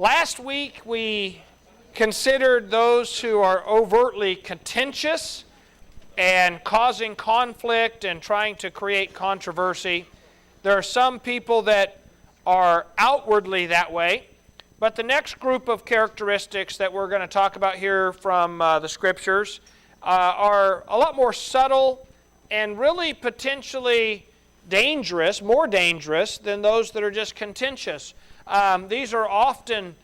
Last week we considered those who are overtly contentious and causing conflict and trying to create controversy. There are some people that are outwardly that way, but the next group of characteristics that we're going to talk about here from the Scriptures are a lot more subtle and really potentially dangerous, more dangerous than those that are just contentious. These are often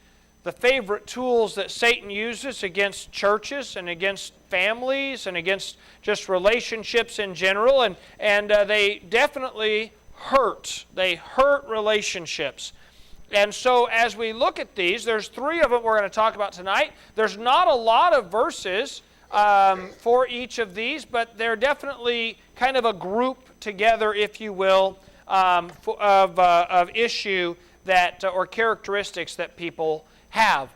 the favorite tools that Satan uses against churches and against families and against just relationships in general, and they definitely hurt. They hurt relationships. And so as we look at these, there's three of them we're going to talk about tonight. There's not a lot of verses for each of these, but they're definitely kind of a group together, if you will, of issue that or characteristics that people have.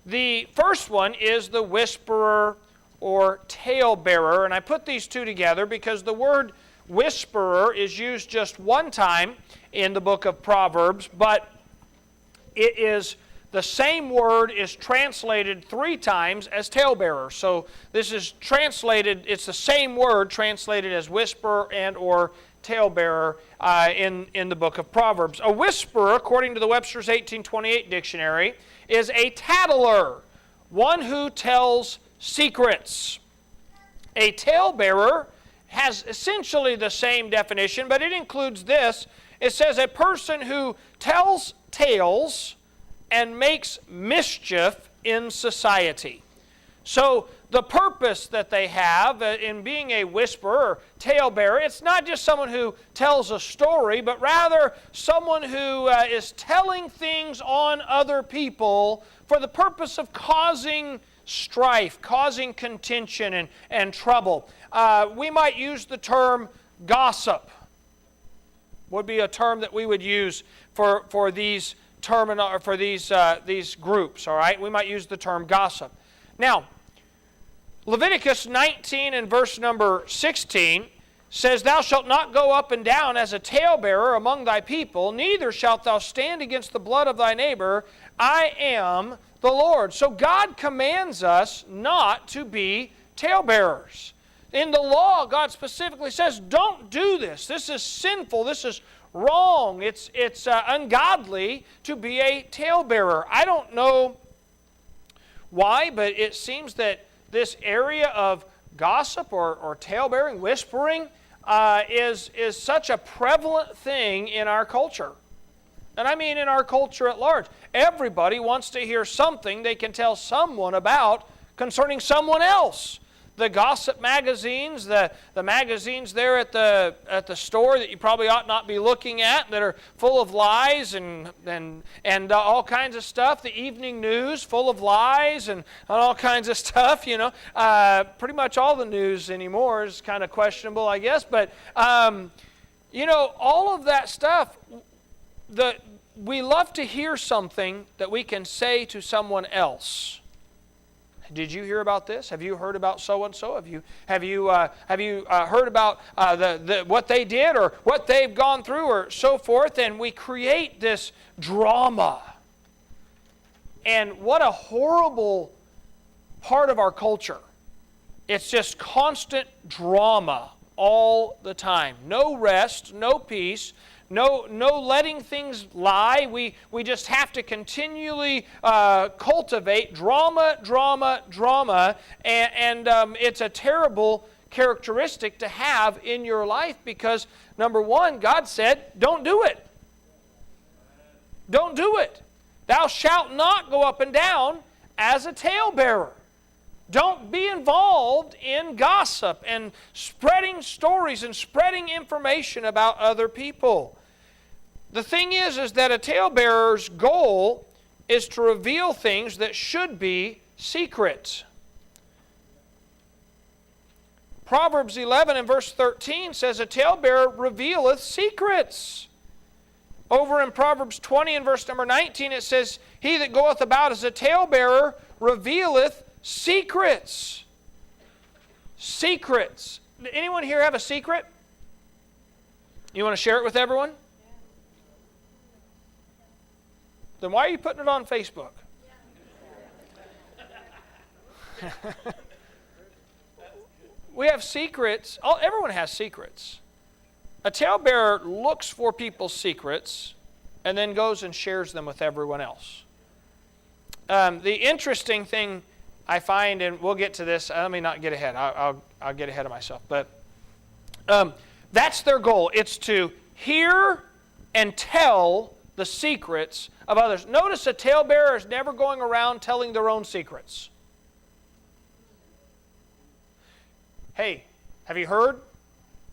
The first one is the whisperer or talebearer, and I put these two together because the word whisperer is used just one time in the book of Proverbs, but it is the same word is translated three times as talebearer. So this is translated, it's the same word translated as whisperer and or talebearer in the book of Proverbs. A whisperer, according to the Webster's 1828 dictionary, is a tattler, one who tells secrets. A talebearer has essentially the same definition, but it includes this. It says a person who tells tales and makes mischief in society. So the purpose that they have in being a whisperer or talebearer, it's not just someone who tells a story, but rather someone who is telling things on other people for the purpose of causing strife, causing contention and trouble. We might use the term gossip. Would be a term that we would use for these these groups. All right, we might use the term gossip. Now, Leviticus 19 and verse number 16 says, "Thou shalt not go up and down as a talebearer among thy people, neither shalt thou stand against the blood of thy neighbor. I am the Lord." So God commands us not to be talebearers. In the law, God specifically says, don't do this. This is sinful. This is wrong. It's ungodly to be a talebearer. I don't know why, but it seems that this area of gossip or talebearing, whispering, is such a prevalent thing in our culture. And I mean in our culture at large. Everybody wants to hear something they can tell someone about concerning someone else. The gossip magazines, the magazines there at the store that you probably ought not be looking at, that are full of lies and all kinds of stuff. The evening news, full of lies and all kinds of stuff. You know, pretty much all the news anymore is kind of questionable, I guess. But you know, all of that stuff. We love to hear something that we can say to someone else. Did you hear about this? Have you heard about so and so? Have you heard about what they did or what they've gone through or so forth? And we create this drama. And what a horrible part of our culture! It's just constant drama all the time. No rest, no peace. No letting things lie. We just have to continually cultivate drama, and it's a terrible characteristic to have in your life because, number one, God said, don't do it. Don't do it. Thou shalt not go up and down as a talebearer. Don't be involved in gossip and spreading stories and spreading information about other people. The thing is that a talebearer's goal is to reveal things that should be secret. Proverbs 11 and verse 13 says, "A talebearer revealeth secrets." Over in Proverbs 20 and verse number 19 it says, "He that goeth about as a talebearer revealeth secrets." Secrets. Anyone here have a secret? You want to share it with everyone? Then why are you putting it on Facebook? We have secrets. Everyone has secrets. A talebearer looks for people's secrets and then goes and shares them with everyone else. The interesting thing I find, and we'll get to this, let me not get ahead. I'll get ahead of myself. But that's their goal. It's to hear and tell the secrets of others. Notice a talebearer is never going around telling their own secrets. Hey, have you heard?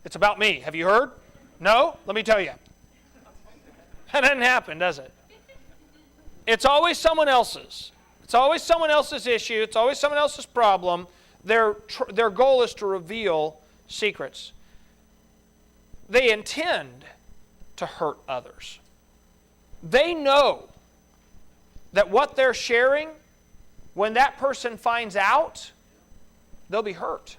It's about me. Have you heard? No? Let me tell you. That doesn't happen, does it? It's always someone else's. It's always someone else's issue. It's always someone else's problem. Their goal is to reveal secrets. They intend to hurt others. They know that what they're sharing, when that person finds out, they'll be hurt.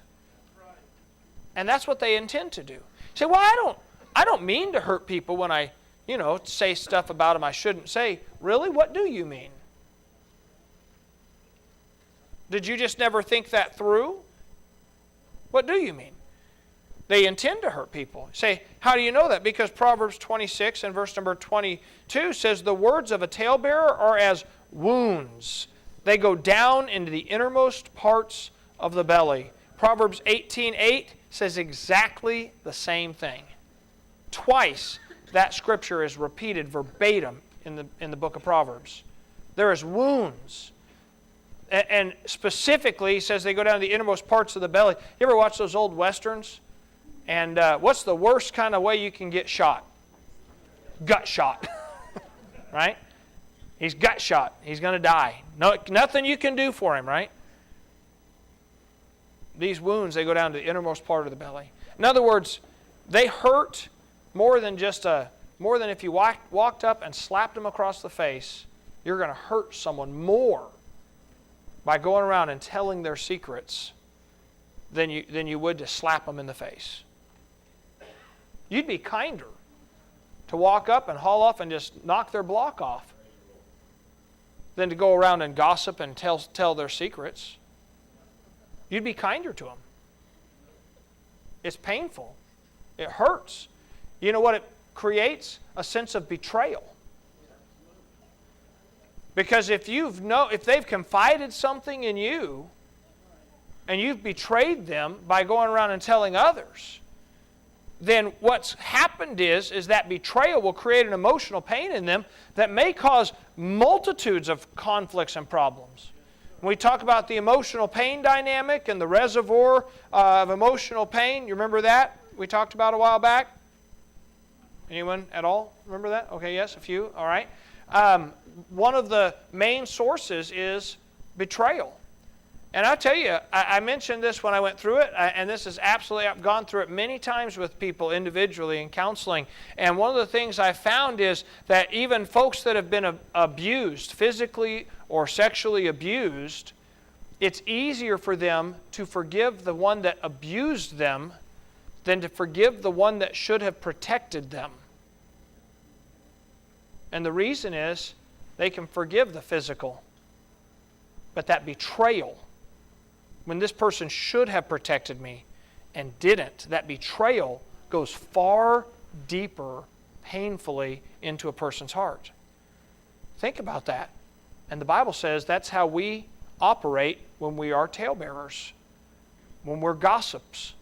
And that's what they intend to do. You say, well, I don't mean to hurt people when I, say stuff about them I shouldn't say. Really? What do you mean? Did you just never think that through? What do you mean? They intend to hurt people. You say, how do you know that? Because Proverbs 26 and verse number 22 says, the words of a talebearer are as wounds. They go down into the innermost parts of the belly. Proverbs 18:8 says exactly the same thing. Twice that scripture is repeated verbatim in the book of Proverbs. There is wounds. And specifically, he says they go down to the innermost parts of the belly. You ever watch those old westerns? And what's the worst kind of way you can get shot? Gut shot. Right? He's gut shot. He's going to die. No, nothing you can do for him, right? These wounds, they go down to the innermost part of the belly. In other words, they hurt more than if you walked up and slapped them across the face. You're going to hurt someone more by going around and telling their secrets than you would to slap them in the face. You'd be kinder to walk up and haul off and just knock their block off than to go around and gossip and tell their secrets. You'd be kinder to them. It's painful. It hurts. You know what it creates? A sense of betrayal. Because if they've confided something in you and you've betrayed them by going around and telling others, then what's happened is that betrayal will create an emotional pain in them that may cause multitudes of conflicts and problems. When we talk about the emotional pain dynamic and the reservoir of emotional pain, you remember that? We talked about a while back? Anyone at all remember that? Okay, yes, a few. All right. One of the main sources is betrayal. And I tell you, I mentioned this when I went through it, and this is absolutely, I've gone through it many times with people individually in counseling. And one of the things I found is that even folks that have been abused, physically or sexually abused, it's easier for them to forgive the one that abused them than to forgive the one that should have protected them. And the reason is they can forgive the physical, but that betrayal, when this person should have protected me and didn't, that betrayal goes far deeper, painfully, into a person's heart. Think about that. And the Bible says that's how we operate when we are talebearers, when we're gossips.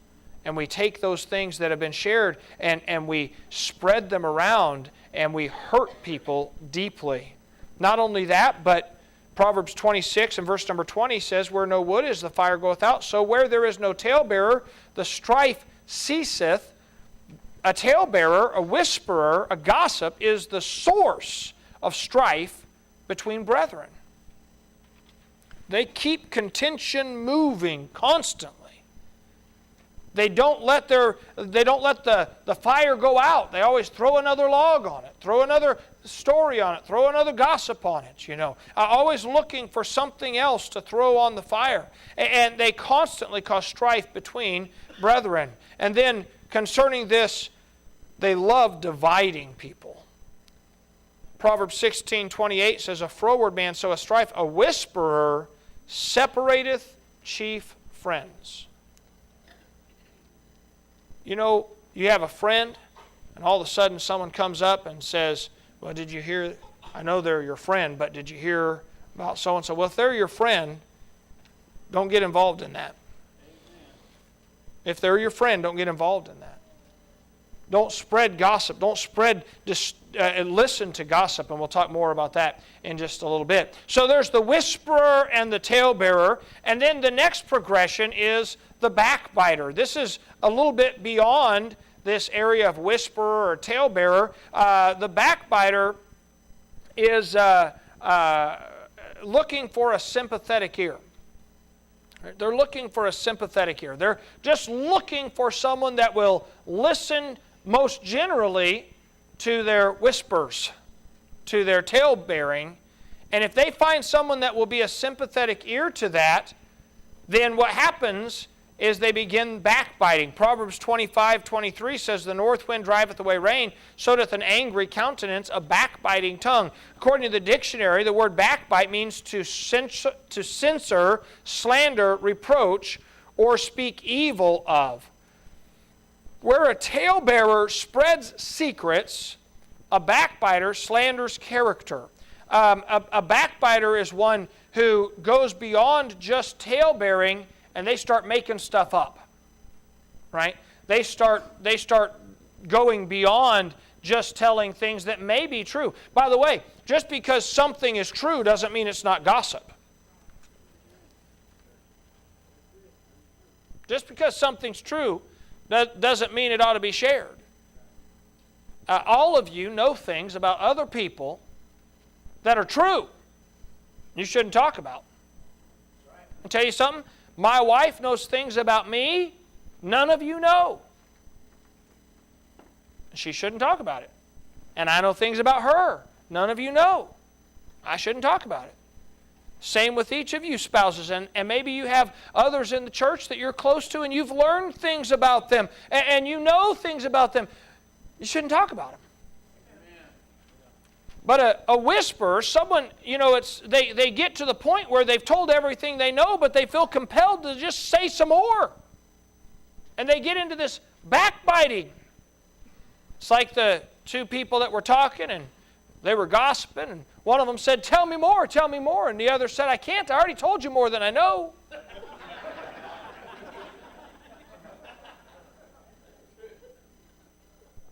And we take those things that have been shared and we spread them around and we hurt people deeply. Not only that, but Proverbs 26 and verse number 20 says, where no wood is, the fire goeth out. So where there is no talebearer, the strife ceaseth. A talebearer, a whisperer, a gossip is the source of strife between brethren. They keep contention moving constantly. They don't let the fire go out. They always throw another log on it, throw another story on it, throw another gossip on it, Always looking for something else to throw on the fire. And they constantly cause strife between brethren. And then concerning this, they love dividing people. Proverbs 16:28 says, a froward man soweth strife, a whisperer separateth chief friends. You know, you have a friend, and all of a sudden someone comes up and says, well, did you hear, I know they're your friend, but did you hear about so-and-so? Well, if they're your friend, don't get involved in that. If they're your friend, don't get involved in that. Don't spread gossip. Don't listen to gossip, and we'll talk more about that in just a little bit. So there's the whisperer and the talebearer, and then the next progression is the backbiter. This is a little bit beyond this area of whisperer or talebearer. The backbiter is looking for a sympathetic ear. They're looking for a sympathetic ear. They're just looking for someone that will listen most generally to their whispers, to their tale-bearing. And if they find someone that will be a sympathetic ear to that, then what happens is they begin backbiting. Proverbs 25:23 says, the north wind driveth away rain, so doth an angry countenance a backbiting tongue. According to the dictionary, the word backbite means to censor, slander, reproach, or speak evil of. Where a talebearer spreads secrets, a backbiter slanders character. A backbiter is one who goes beyond just talebearing, and they start making stuff up, right? They start going beyond just telling things that may be true. By the way, just because something is true doesn't mean it's not gossip. Just because something's true doesn't mean it ought to be shared. All of you know things about other people that are true you shouldn't talk about. I'll tell you something. My wife knows things about me none of you know. She shouldn't talk about it. And I know things about her none of you know. I shouldn't talk about it. Same with each of you spouses. And maybe you have others in the church that you're close to and you've learned things about them. And you know things about them. You shouldn't talk about them. But a whisperer, someone, you know, they get to the point where they've told everything they know, but they feel compelled to just say some more. And they get into this backbiting. It's like the two people that were talking and they were gossiping, and one of them said, tell me more, and the other said, I can't, I already told you more than I know.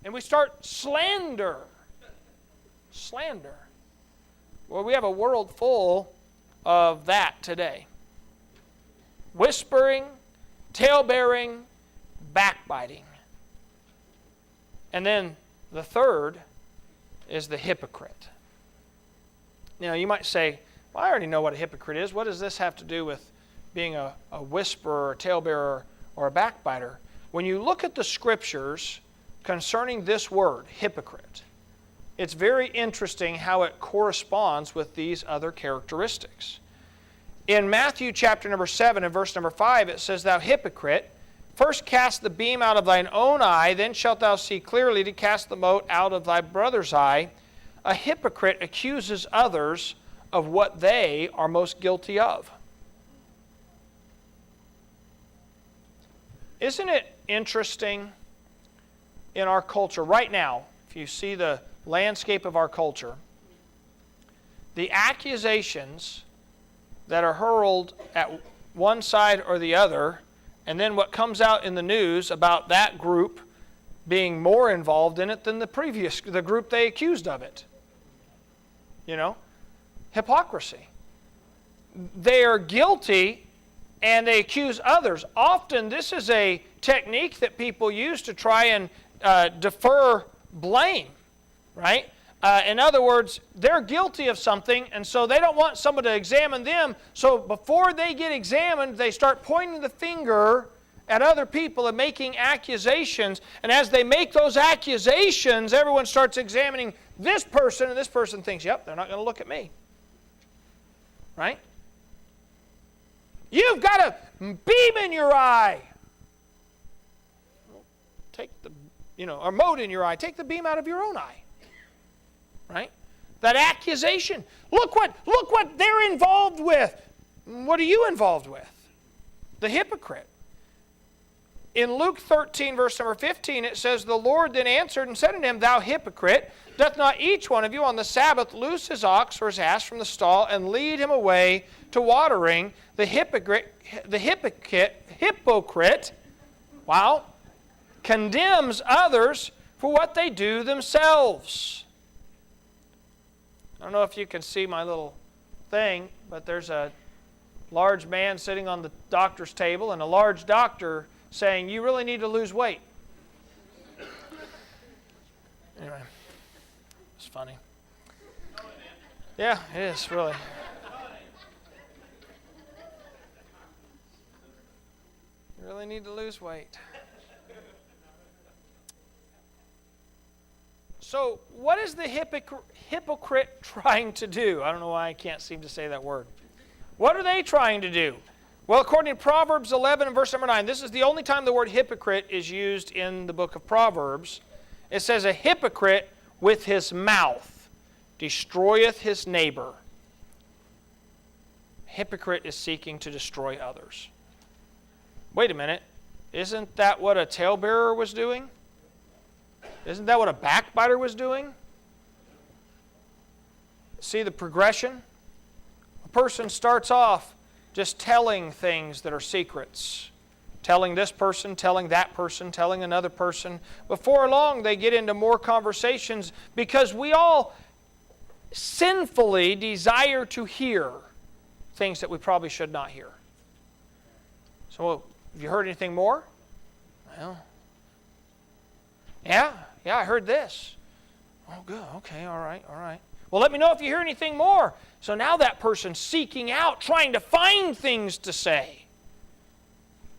And we start slander. Well, we have a world full of that today. Whispering, tale-bearing, backbiting. And then the third is the hypocrite. Now, you might say, well, I already know what a hypocrite is. What does this have to do with being a whisperer, a tale-bearer, or a backbiter? When you look at the Scriptures concerning this word, hypocrite, it's very interesting how it corresponds with these other characteristics. In Matthew chapter number 7 and verse number 5, it says, thou hypocrite, first cast the beam out of thine own eye, then shalt thou see clearly to cast the mote out of thy brother's eye. A hypocrite accuses others of what they are most guilty of. Isn't it interesting in our culture right now, if you see the landscape of our culture, the accusations that are hurled at one side or the other, and then what comes out in the news about that group being more involved in it than the group they accused of it. You know? Hypocrisy. They are guilty and they accuse others. Often this is a technique that people use to try and defer blame. Right? In other words, they're guilty of something, and so they don't want someone to examine them. So before they get examined, they start pointing the finger at other people and making accusations. And as they make those accusations, everyone starts examining this person, and this person thinks, yep, they're not going to look at me. Right? You've got a beam in your eye. Take the, or mote in your eye. Take the beam out of your own eye. Right? That accusation. Look what they're involved with. What are you involved with? the hypocrite. In Luke 13, verse number 15, it says, "The Lord then answered and said unto him, Thou hypocrite, doth not each one of you on the Sabbath loose his ox or his ass from the stall, and lead him away to watering? The hypocrite, wow, condemns others for what they do themselves." I don't know if you can see my little thing, but there's a large man sitting on the doctor's table and a large doctor saying, "You really need to lose weight." Anyway, it's funny. Yeah, it is, really. You really need to lose weight. So, what is the hypocrite trying to do? I don't know why I can't seem to say that word. What are they trying to do? Well, according to Proverbs 11 and verse number 9, this is the only time the word hypocrite is used in the book of Proverbs. It says, "A hypocrite with his mouth destroyeth his neighbor." A hypocrite is seeking to destroy others. Wait a minute. Isn't that what a talebearer was doing? Isn't that what a backbiter was doing? See the progression? A person starts off just telling things that are secrets. Telling this person, telling that person, telling another person. Before long, they get into more conversations because we all sinfully desire to hear things that we probably should not hear. So, have you heard anything more? Well, yeah, I heard this. Oh, good, okay, all right. Well, let me know if you hear anything more. So now that person's seeking out, trying to find things to say.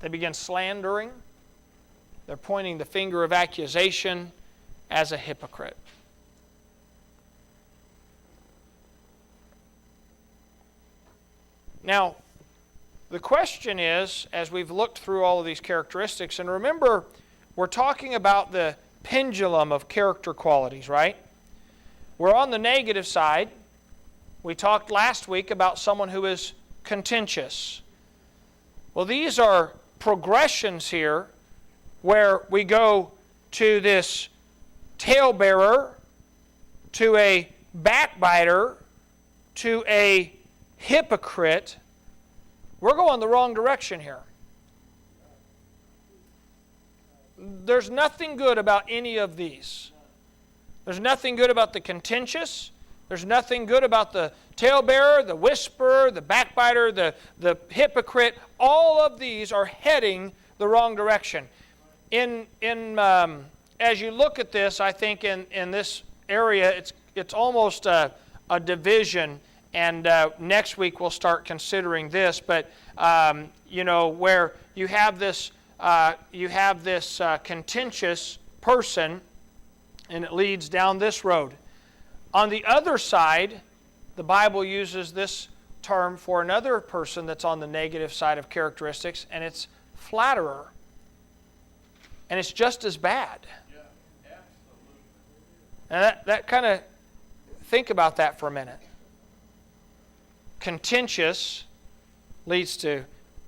They begin slandering. They're pointing the finger of accusation as a hypocrite. Now, the question is, as we've looked through all of these characteristics, and remember, we're talking about the pendulum of character qualities, right? We're on the negative side. We talked last week about someone who is contentious. Well, these are progressions here where we go to this talebearer, to a backbiter, to a hypocrite. We're going the wrong direction here. There's nothing good about any of these. There's nothing good about the contentious. There's nothing good about the talebearer, the whisperer, the backbiter, the hypocrite. All of these are heading the wrong direction. As you look at this, I think in this area, it's almost a division. And next week we'll start considering this. But where you have this contentious person, and it leads down this road. On the other side, the Bible uses this term for another person that's on the negative side of characteristics, and it's flatterer. And it's just as bad. Yeah, absolutely. And that kind of, think about that for a minute. Contentious leads to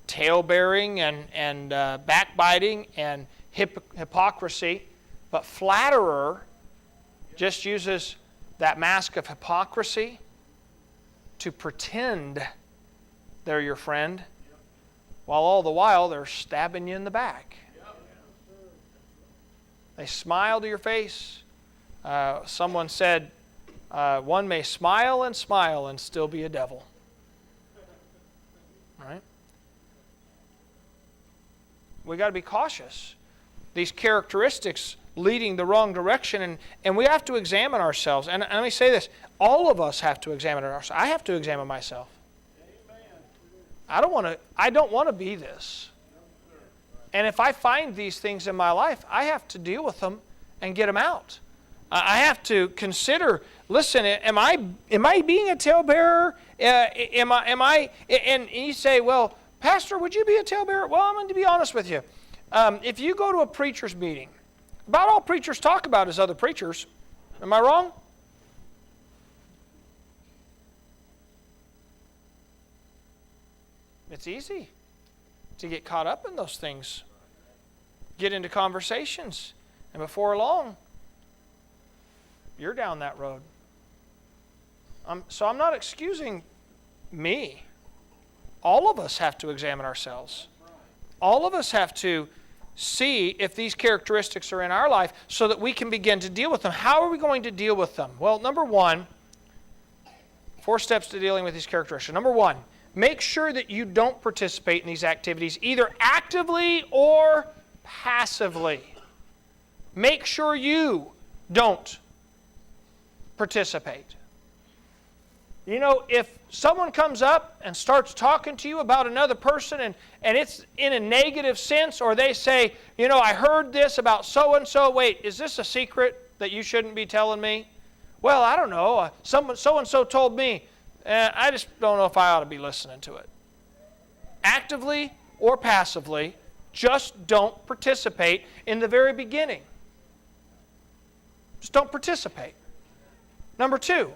talebearing and backbiting and hypocrisy, but flatterer just uses that mask of hypocrisy to pretend they're your friend, while all the while they're stabbing you in the back. They smile to your face. Someone said, one may smile and still be a devil. Right? We got to be cautious. These characteristics leading the wrong direction, and we have to examine ourselves. And let me say this, all of us have to examine ourselves. I have to examine myself. I don't want to be this. And if I find these things in my life, I have to deal with them and get them out. I have to consider, listen, am I being a talebearer? And you say, well, Pastor, would you be a talebearer? Well, I'm going to be honest with you. If you go to a preacher's meeting, about all preachers talk about is other preachers. Am I wrong? It's easy. to get caught up in those things, get into conversations, and before long, you're down that road. So I'm not excusing me. All of us have to examine ourselves. All of us have to see if these characteristics are in our life so that we can begin to deal with them. How are we going to deal with them? Well, number one, 4 steps to dealing with these characteristics. Number one, make sure that you don't participate in these activities either actively or passively. Make sure you don't participate. You know, if someone comes up and starts talking to you about another person and it's in a negative sense, or they say, you know, I heard this about so-and-so. Wait, is this a secret that you shouldn't be telling me? Well, I don't know. So-and-so told me. I just don't know if I ought to be listening to it. Actively or passively, just don't participate in the very beginning. Just don't participate. Number 2,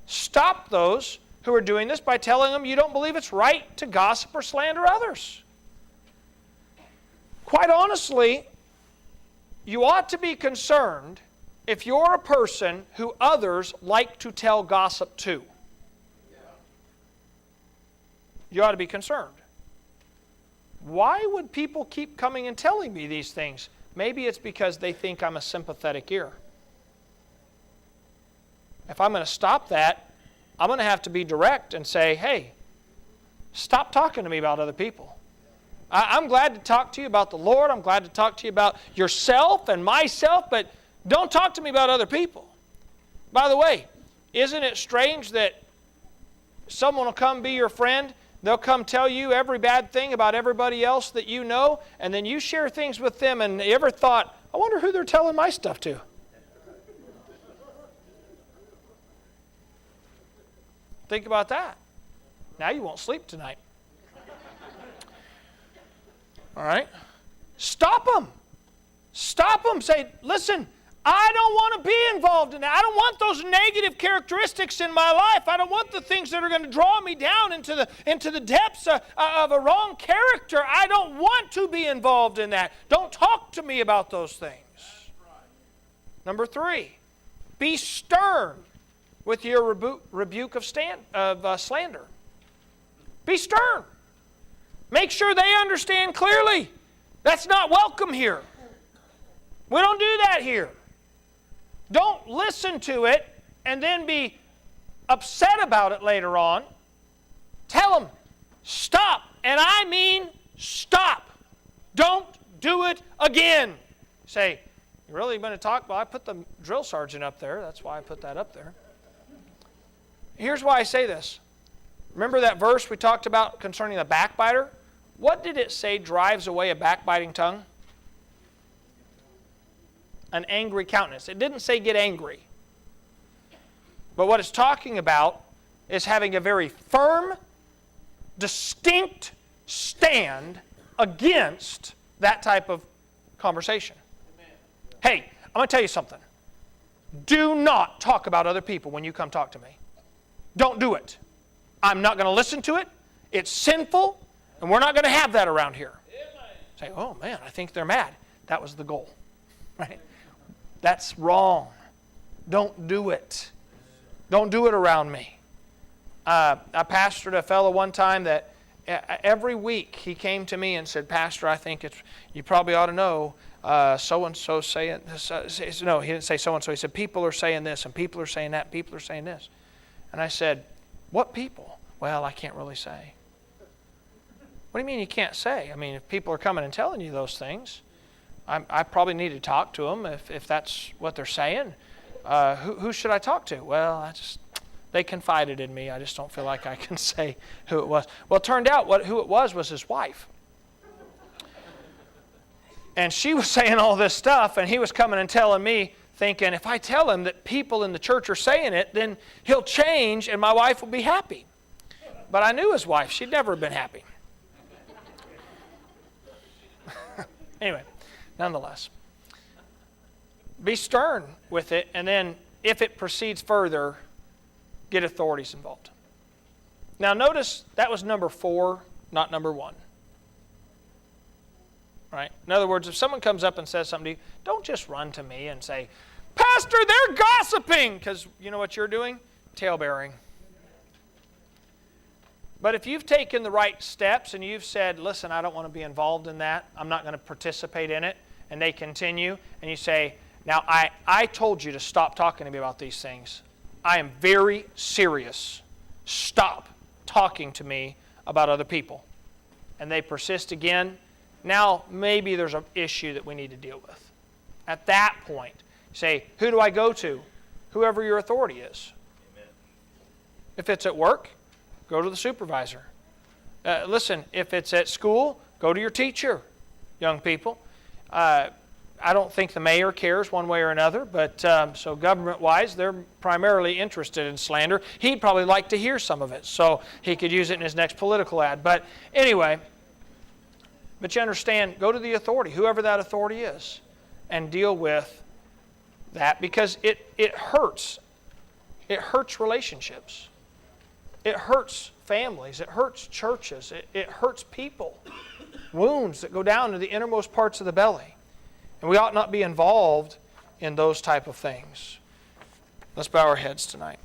stop those who are doing this by telling them you don't believe it's right to gossip or slander others. Quite honestly, you ought to be concerned if you're a person who others like to tell gossip to. You ought to be concerned. Why would people keep coming and telling me these things? Maybe it's because they think I'm a sympathetic ear. If I'm going to stop that, I'm going to have to be direct and say, hey, stop talking to me about other people. I'm glad to talk to you about the Lord. I'm glad to talk to you about yourself and myself, but don't talk to me about other people. By the way, isn't it strange that someone will come be your friend, they'll come tell you every bad thing about everybody else that you know, and then you share things with them, and you ever thought, I wonder who they're telling my stuff to? Think about that. Now you won't sleep tonight. All right? Stop them. Stop them. Say, listen, I don't want to be involved in that. I don't want those negative characteristics in my life. I don't want the things that are going to draw me down into the depths of a wrong character. I don't want to be involved in that. Don't talk to me about those things. Number 3, be stern with your rebuke of slander. Be stern. Make sure they understand clearly. That's not welcome here. We don't do that here. Don't listen to it and then be upset about it later on. Tell them, stop. And I mean stop. Don't do it again. Say, you really going to talk? Well, I put the drill sergeant up there. That's why I put that up there. Here's why I say this. Remember that verse we talked about concerning the backbiter? What did it say drives away a backbiting tongue? An angry countenance. It didn't say get angry. But what it's talking about is having a very firm, distinct stand against that type of conversation. Amen. Hey, I'm going to tell you something. Do not talk about other people when you come talk to me. Don't do it. I'm not going to listen to it. It's sinful, and we're not going to have that around here. Say, oh man, I think they're mad. That was the goal. Right? That's wrong. Don't do it. Don't do it around me. I pastored a fellow one time that every week he came to me and said, Pastor, I think you probably ought to know so-and-so saying this. No, he didn't say so-and-so. He said, people are saying this, and people are saying that, and people are saying this. And I said, what people? Well, I can't really say. What do you mean you can't say? I mean, if people are coming and telling you those things, I probably need to talk to them if that's what they're saying. Who should I talk to? Well, they confided in me. I just don't feel like I can say who it was. Well, it turned out who it was his wife. And she was saying all this stuff, and he was coming and telling me, thinking, if I tell him that people in the church are saying it, then he'll change and my wife will be happy. But I knew his wife. She'd never been happy. Anyway, nonetheless, be stern with it, and then if it proceeds further, get authorities involved. Now notice that was number 4, not number 1. Right? In other words, if someone comes up and says something to you, don't just run to me and say, Pastor, they're gossiping, because you know what you're doing? Tailbearing. But if you've taken the right steps and you've said, listen, I don't want to be involved in that, I'm not going to participate in it, and they continue, and you say, now I told you to stop talking to me about these things. I am very serious. Stop talking to me about other people. And they persist again. Now maybe there's an issue that we need to deal with. At that point, say, who do I go to? Whoever your authority is. Amen. If it's at work, go to the supervisor. Listen, if it's at school, go to your teacher, young people. I don't think the mayor cares one way or another, but so government-wise, they're primarily interested in slander. He'd probably like to hear some of it, so he could use it in his next political ad. But anyway, but you understand, go to the authority, whoever that authority is, and deal with that, because it hurts. It hurts relationships. It hurts families. It hurts churches. It hurts people. Wounds that go down to the innermost parts of the belly. And we ought not be involved in those type of things. Let's bow our heads tonight.